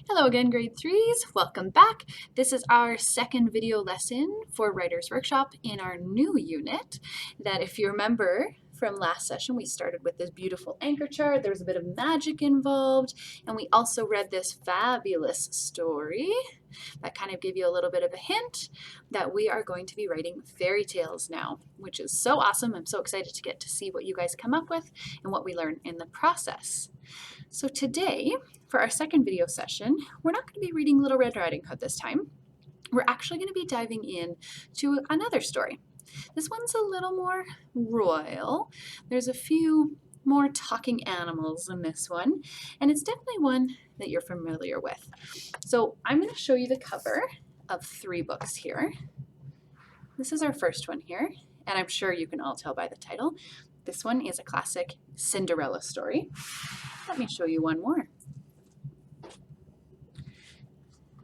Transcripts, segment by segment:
Hello again, grade threes. Welcome back. This is our second video lesson for Writer's Workshop in our new unit that, if you remember from last session, we started with this beautiful anchor chart. There was a bit of magic involved, and we also read this fabulous story that kind of gave you a little bit of a hint that we are going to be writing fairy tales now, which is so awesome. I'm so excited to get to see what you guys come up with and what we learn in the process. So today, for our second video session, we're not going to be reading Little Red Riding Hood this time. We're actually going to be diving in to another story. This one's a little more royal. There's a few more talking animals in this one, and it's definitely one that you're familiar with. So I'm going to show you the cover of 3 books here. This is our first one here, and I'm sure you can all tell by the title. This one is a classic Cinderella story. Let me show you one more.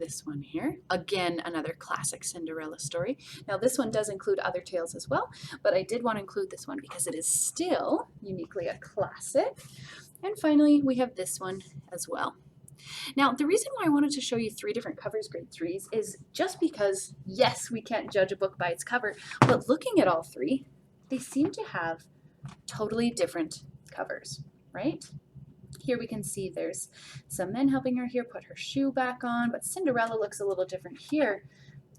This one here, again, another classic Cinderella story. Now this one does include other tales as well, but I did want to include this one because it is still uniquely a classic. And finally, we have this one as well. Now, the reason why I wanted to show you 3 different covers, grade 3s, is just because, yes, we can't judge a book by its cover, but looking at all 3, they seem to have totally different covers, right? Here we can see there's some men helping her here put her shoe back on, but Cinderella looks a little different here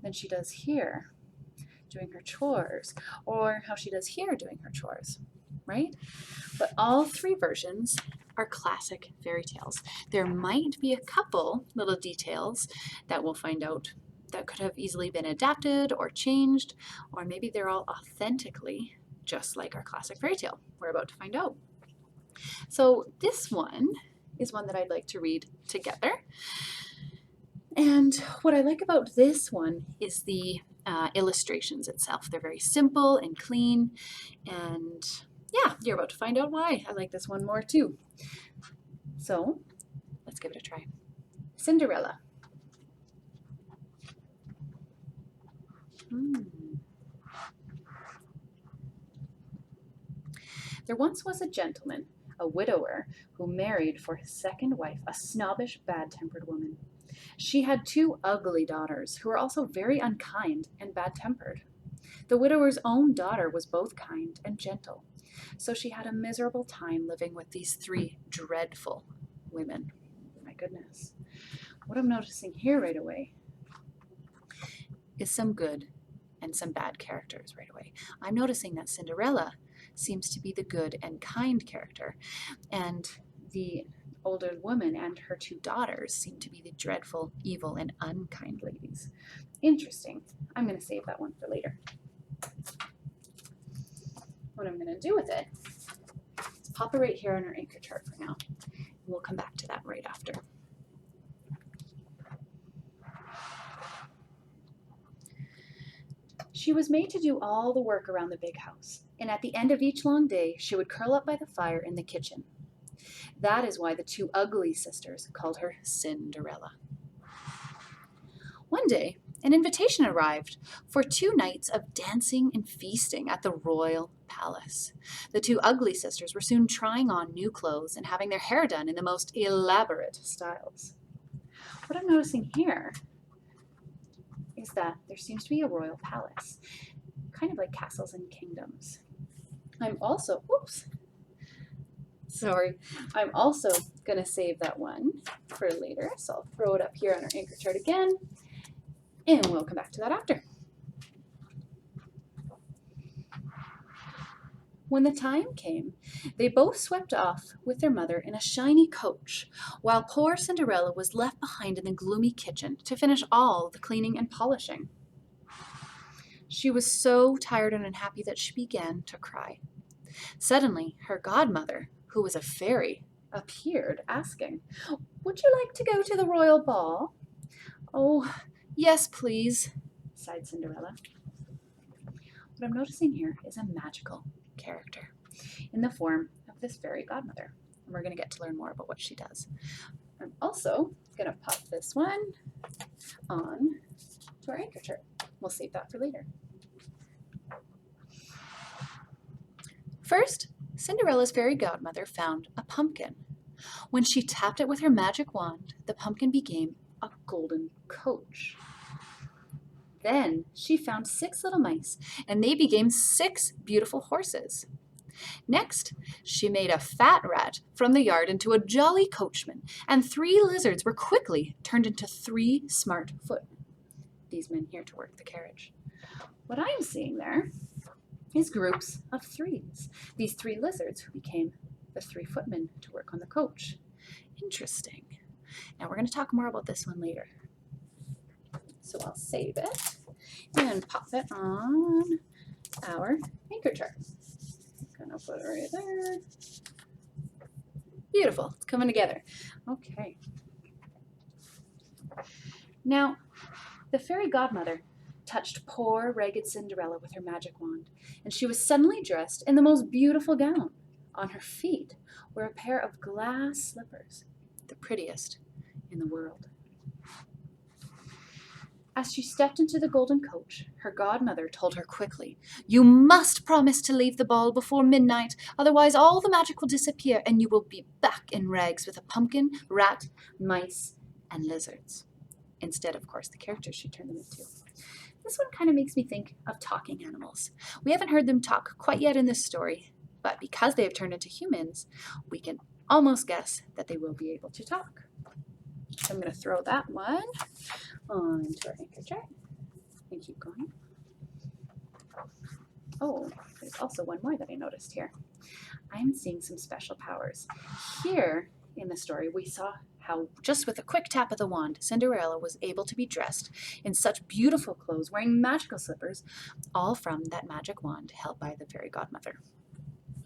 than she does here doing her chores, or how she does here doing her chores, right? But all 3 versions are classic fairy tales. There might be a couple little details that we'll find out that could have easily been adapted or changed, or maybe they're all authentically just like our classic fairy tale. We're about to find out. So this one is one that I'd like to read together. And what I like about this one is the illustrations itself. They're very simple and clean. And yeah, you're about to find out why I like this one more too. So let's give it a try. Cinderella. There once was a gentleman, a widower, who married for his second wife a snobbish, bad-tempered woman. She had 2 ugly daughters who were also very unkind and bad-tempered. The widower's own daughter was both kind and gentle, so she had a miserable time living with these 3 dreadful women. My goodness. What I'm noticing here right away is some good and some bad characters right away. I'm noticing that Cinderella seems to be the good and kind character, and the older woman and her 2 daughters seem to be the dreadful, evil, and unkind ladies. Interesting. I'm going to save that one for later. What I'm going to do with it is pop it right here on our anchor chart for now. We'll come back to that right after. She was made to do all the work around the big house, and at the end of each long day, she would curl up by the fire in the kitchen. That is why the 2 ugly sisters called her Cinderella. One day, an invitation arrived for 2 nights of dancing and feasting at the royal palace. The 2 ugly sisters were soon trying on new clothes and having their hair done in the most elaborate styles. What I'm noticing here is that there seems to be a royal palace, kind of like castles and kingdoms. I'm also going to save that one for later, so I'll throw it up here on our anchor chart again, and we'll come back to that after. When the time came, they both swept off with their mother in a shiny coach, while poor Cinderella was left behind in the gloomy kitchen to finish all the cleaning and polishing. She was so tired and unhappy that she began to cry. Suddenly, her godmother, who was a fairy, appeared, asking, "Would you like to go to the royal ball?" "Oh, yes, please," sighed Cinderella. What I'm noticing here is a magical character in the form of this fairy godmother, and we're going to get to learn more about what she does. I'm also going to pop this one on to our anchor chart. We'll save that for later. First, Cinderella's fairy godmother found a pumpkin. When she tapped it with her magic wand, the pumpkin became a golden coach. Then she found 6 little mice, and they became 6 beautiful horses. Next, she made a fat rat from the yard into a jolly coachman, and 3 lizards were quickly turned into 3 smart footmen. These men here to work the carriage. What I'm seeing there is groups of 3s. These 3 lizards who became the 3 footmen to work on the coach. Interesting. Now we're going to talk more about this one later. So I'll save it and pop it on our anchor chart. Gonna put it right there. Beautiful, it's coming together. Okay. Now, the fairy godmother touched poor ragged Cinderella with her magic wand, and she was suddenly dressed in the most beautiful gown. On her feet were a pair of glass slippers, the prettiest in the world. As she stepped into the golden coach, her godmother told her quickly, "You must promise to leave the ball before midnight, otherwise all the magic will disappear and you will be back in rags with a pumpkin, rat, mice, and lizards." Instead, of course, the characters she turned them into. This one kind of makes me think of talking animals. We haven't heard them talk quite yet in this story, but because they have turned into humans, we can almost guess that they will be able to talk. So I'm going to throw that one onto our anchor chart and keep going. Oh, there's also one more that I noticed here. I'm seeing some special powers. Here in the story, we saw how just with a quick tap of the wand, Cinderella was able to be dressed in such beautiful clothes, wearing magical slippers, all from that magic wand held by the fairy godmother.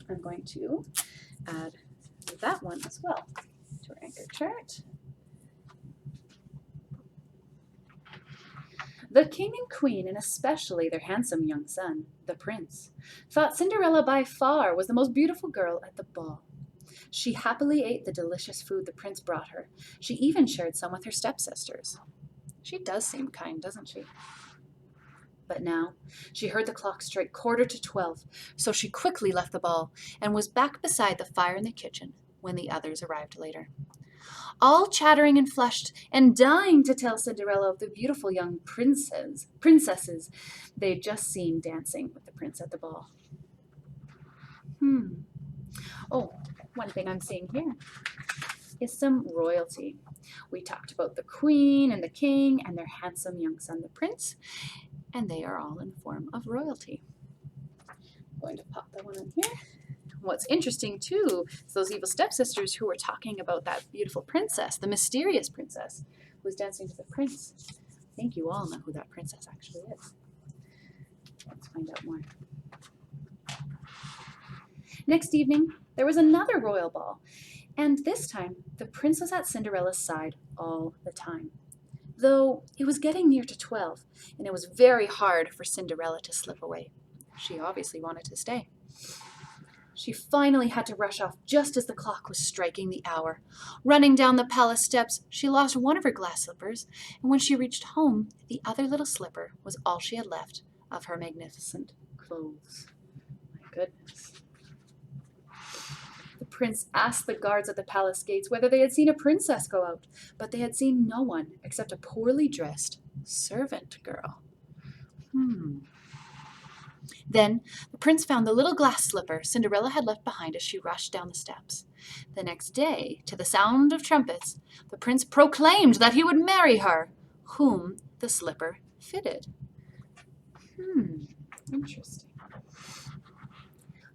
I'm going to add that one as well to our anchor chart. The king and queen, and especially their handsome young son, the prince, thought Cinderella by far was the most beautiful girl at the ball. She happily ate the delicious food the prince brought her. She even shared some with her stepsisters. She does seem kind, doesn't she? But now she heard the clock strike 11:45, so she quickly left the ball and was back beside the fire in the kitchen when the others arrived later. All chattering and flushed, and dying to tell Cinderella of the beautiful young princesses they'd just seen dancing with the prince at the ball. Oh, one thing I'm seeing here is some royalty. We talked about the queen and the king and their handsome young son, the prince, and they are all in the form of royalty. I'm going to pop that one in here. What's interesting, too, is those evil stepsisters who were talking about that beautiful princess, the mysterious princess, who was dancing with the prince. I think you all know who that princess actually is. Let's find out more. Next evening, there was another royal ball, and this time, the prince was at Cinderella's side all the time. Though it was getting near to 12, and it was very hard for Cinderella to slip away. She obviously wanted to stay. She finally had to rush off just as the clock was striking the hour. Running down the palace steps, she lost one of her glass slippers, and when she reached home, the other little slipper was all she had left of her magnificent clothes. My goodness. The prince asked the guards at the palace gates whether they had seen a princess go out, but they had seen no one except a poorly dressed servant girl. Then the prince found the little glass slipper Cinderella had left behind as she rushed down the steps. The next day, to the sound of trumpets, the prince proclaimed that he would marry her, whom the slipper fitted. Interesting.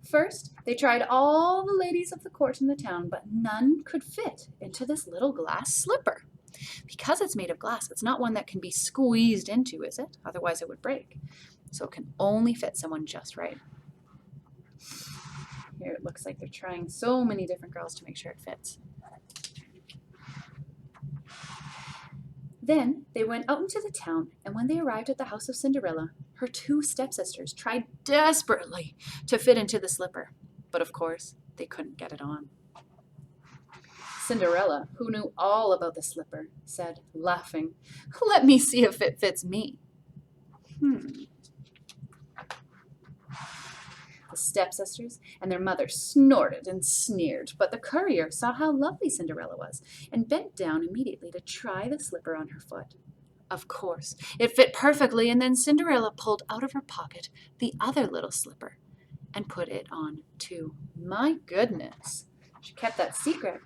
First, they tried all the ladies of the court in the town, but none could fit into this little glass slipper. Because it's made of glass, it's not one that can be squeezed into, is it? Otherwise it would break. So it can only fit someone just right. Here it looks like they're trying so many different girls to make sure it fits. Then they went out into the town, and when they arrived at the house of Cinderella, her 2 stepsisters tried desperately to fit into the slipper, but of course they couldn't get it on. Cinderella, who knew all about the slipper, said, laughing, "Let me see if it fits me." The stepsisters and their mother snorted and sneered, but the courier saw how lovely Cinderella was and bent down immediately to try the slipper on her foot. Of course, it fit perfectly, and then Cinderella pulled out of her pocket the other little slipper and put it on too. My goodness, she kept that secret.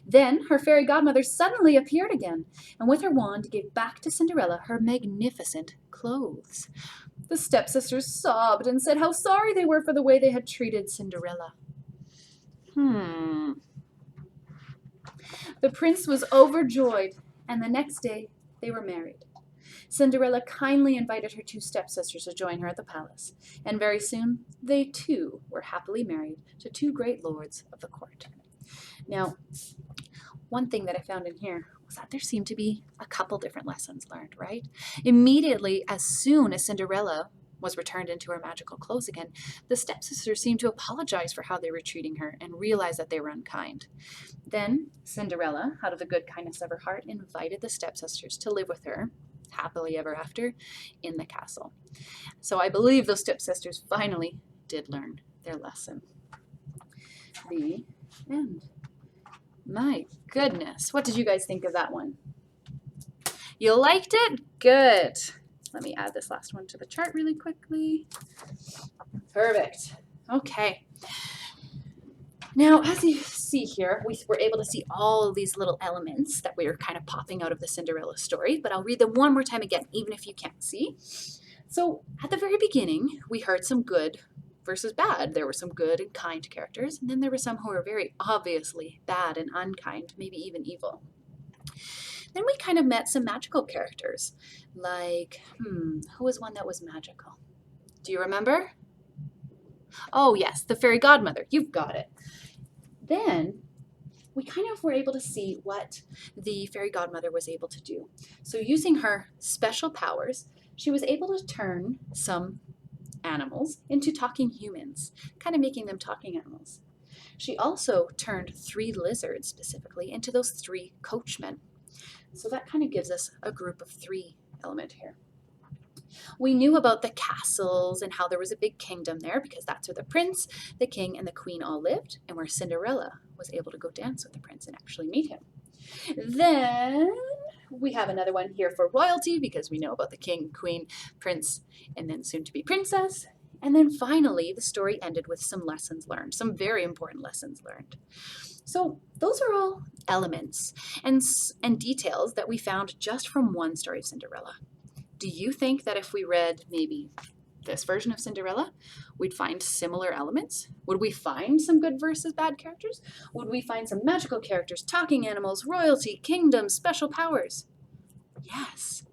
Then her fairy godmother suddenly appeared again, and with her wand gave back to Cinderella her magnificent clothes. The stepsisters sobbed and said how sorry they were for the way they had treated Cinderella. The prince was overjoyed, and the next day they were married. Cinderella kindly invited her two stepsisters to join her at the palace, and very soon they too were happily married to two great lords of the court. Now, one thing that I found in here was that there seemed to be a couple different lessons learned, right? Immediately, as soon as Cinderella was returned into her magical clothes again, the stepsisters seemed to apologize for how they were treating her and realize that they were unkind. Then Cinderella, out of the good kindness of her heart, invited the stepsisters to live with her, happily ever after, in the castle. So I believe those stepsisters finally did learn their lesson. The end. My goodness, what did you guys think of that one? You liked it? Good. Let me add this last one to the chart really quickly. Perfect. Okay. Now, as you see here, we were able to see all of these little elements that we were kind of popping out of the Cinderella story, but I'll read them one more time again, even if you can't see. So at the very beginning, we heard some good versus bad. There were some good and kind characters, and then there were some who were very obviously bad and unkind, maybe even evil. Then we kind of met some magical characters, like, who was one that was magical? Do you remember? Oh yes, the fairy godmother. You've got it. Then we kind of were able to see what the fairy godmother was able to do. So using her special powers, she was able to turn some animals into talking humans, kind of making them talking animals. She also turned 3 lizards specifically into those 3 coachmen. So that kind of gives us a group of 3 element here. We knew about the castles and how there was a big kingdom there because that's where the prince, the king, and the queen all lived, and where Cinderella was able to go dance with the prince and actually meet him. Then we have another one here for royalty because we know about the king, queen, prince, and then soon to be princess. And then finally, the story ended with some lessons learned, some very important lessons learned. So those are all elements and details that we found just from one story of Cinderella. Do you think that if we read maybe this version of Cinderella, we'd find similar elements? Would we find some good versus bad characters? Would we find some magical characters, talking animals, royalty, kingdoms, special powers? Yes.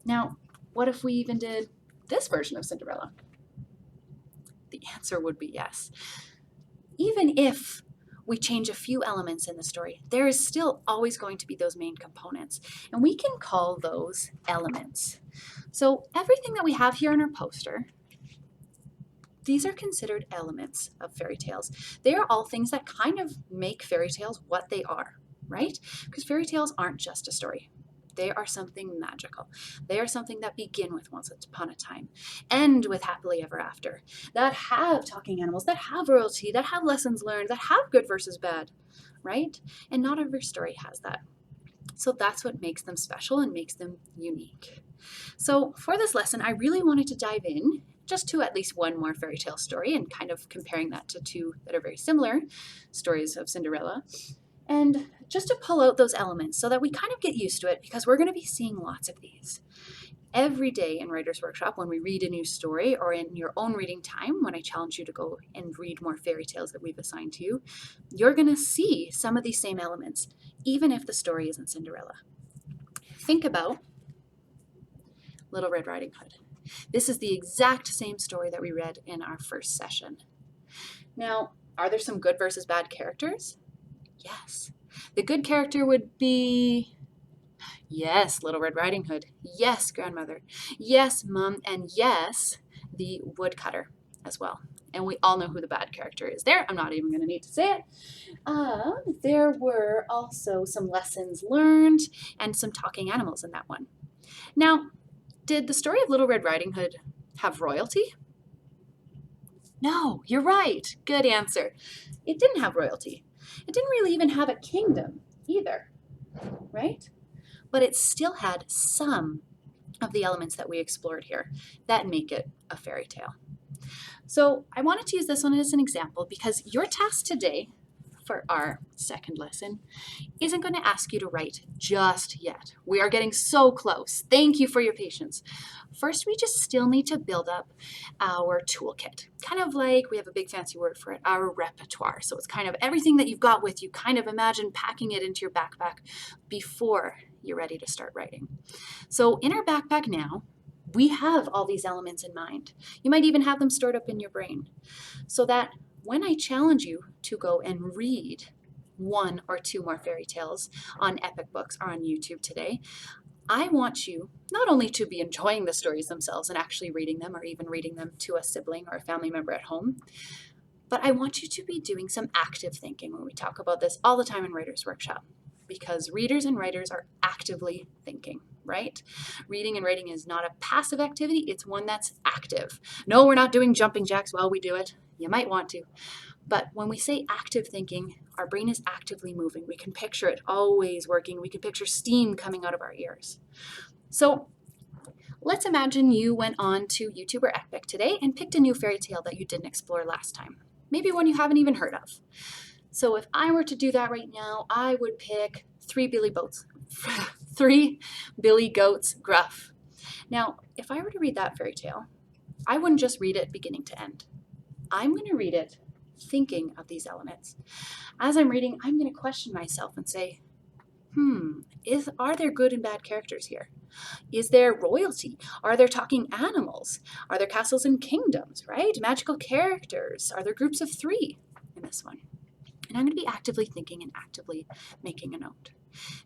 Now, what if we even did this version of Cinderella? The answer would be yes. Even if we change a few elements in the story, there is still always going to be those main components, and we can call those elements. So everything that we have here on our poster, these are considered elements of fairy tales. They are all things that kind of make fairy tales what they are, right? Because fairy tales aren't just a story. They are something magical. They are something that begin with once upon a time, end with happily ever after, that have talking animals, that have royalty, that have lessons learned, that have good versus bad, right? And not every story has that. So that's what makes them special and makes them unique. So for this lesson, I really wanted to dive in just to at least one more fairy tale story and kind of comparing that to 2 that are very similar stories of Cinderella. And just to pull out those elements so that we kind of get used to it because we're going to be seeing lots of these. Every day in Writer's Workshop when we read a new story or in your own reading time, when I challenge you to go and read more fairy tales that we've assigned to you, you're going to see some of these same elements, even if the story isn't Cinderella. Think about Little Red Riding Hood. This is the exact same story that we read in our first session. Now, are there some good versus bad characters? Yes. The good character would be, yes, Little Red Riding Hood. Yes, grandmother. Yes, mom. And yes, the woodcutter as well. And we all know who the bad character is there. I'm not even going to need to say it. There were also some lessons learned and some talking animals in that one. Now, did the story of Little Red Riding Hood have royalty? No, you're right. Good answer. It didn't have royalty. It didn't really even have a kingdom either, right? But it still had some of the elements that we explored here that make it a fairy tale. So I wanted to use this one as an example because your task today for our second lesson isn't going to ask you to write just yet. We are getting so close. Thank you for your patience. First, we just still need to build up our toolkit. Kind of like, we have a big fancy word for it, our repertoire. So it's kind of everything that you've got with you, kind of imagine packing it into your backpack before you're ready to start writing. So in our backpack now, we have all these elements in mind. You might even have them stored up in your brain so that when I challenge you to go and read one or two more fairy tales on Epic Books or on YouTube today, I want you not only to be enjoying the stories themselves and actually reading them or even reading them to a sibling or a family member at home, but I want you to be doing some active thinking when we talk about this all the time in Writers Workshop, because readers and writers are actively thinking, right? Reading and writing is not a passive activity, it's one that's active. No, we're not doing jumping jacks while we do it. You might want to. But when we say active thinking, our brain is actively moving. We can picture it always working. We can picture steam coming out of our ears. So let's imagine you went on to YouTube or Epic today and picked a new fairy tale that you didn't explore last time. Maybe one you haven't even heard of. So if I were to do that right now, I would pick Three Billy Goats Gruff. Now, if I were to read that fairy tale, I wouldn't just read it beginning to end. I'm going to read it thinking of these elements. As I'm reading, I'm going to question myself and say, are there good and bad characters here? Is there royalty? Are there talking animals? Are there castles and kingdoms, right? Magical characters? Are there groups of three in this one? And I'm going to be actively thinking and actively making a note.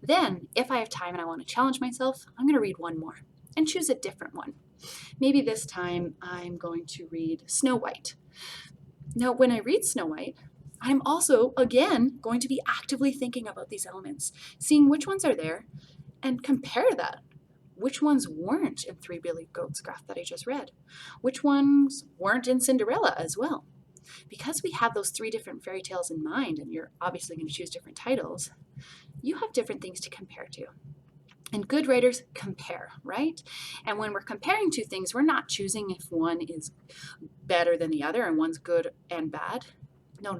Then, if I have time and I want to challenge myself, I'm going to read one more and choose a different one. Maybe this time I'm going to read Snow White. Now, when I read Snow White, I'm also, again, going to be actively thinking about these elements, seeing which ones are there, and compare that. Which ones weren't in Three Billy Goats Gruff that I just read? Which ones weren't in Cinderella as well? Because we have those three different fairy tales in mind, and you're obviously going to choose different titles, you have different things to compare to. And good writers compare, right? And when we're comparing two things, we're not choosing if one is better than the other and one's good and bad. No.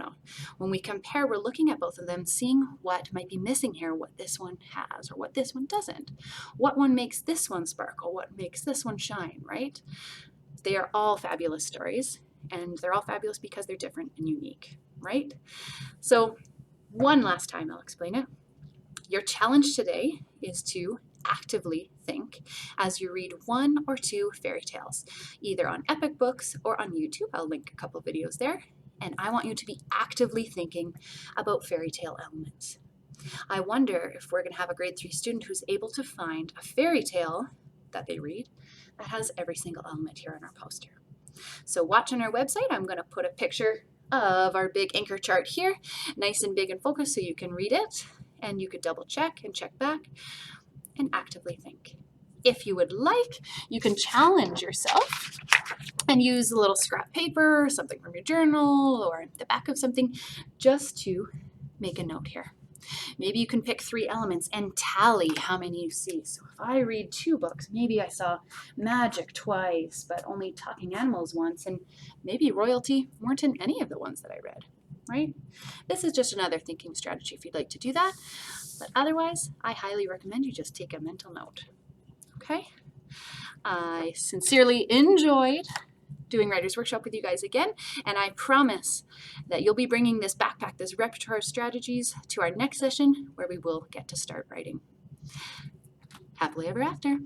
When we compare, we're looking at both of them, seeing what might be missing here, what this one has or what this one doesn't. What one makes this one sparkle, what makes this one shine, right? They are all fabulous stories, and they're all fabulous because they're different and unique, right? So one last time I'll explain it. Your challenge today is to actively think as you read one or two fairy tales, either on Epic Books or on YouTube. I'll link a couple videos there. And I want you to be actively thinking about fairy tale elements. I wonder if we're going to have a grade 3 student who's able to find a fairy tale that they read that has every single element here on our poster. So watch on our website. I'm going to put a picture of our big anchor chart here, nice and big and focused so you can read it. And you could double check and check back and actively think. If you would like, you can challenge yourself and use a little scrap paper or something from your journal or the back of something just to make a note here. Maybe you can pick 3 elements and tally how many you see. So if I read 2 books, maybe I saw magic twice, but only talking animals once, and maybe royalty weren't in any of the ones that I read. Right? This is just another thinking strategy if you'd like to do that. But otherwise, I highly recommend you just take a mental note. Okay? I sincerely enjoyed doing Writers Workshop with you guys again, and I promise that you'll be bringing this backpack, this repertoire of strategies, to our next session where we will get to start writing. Happily ever after.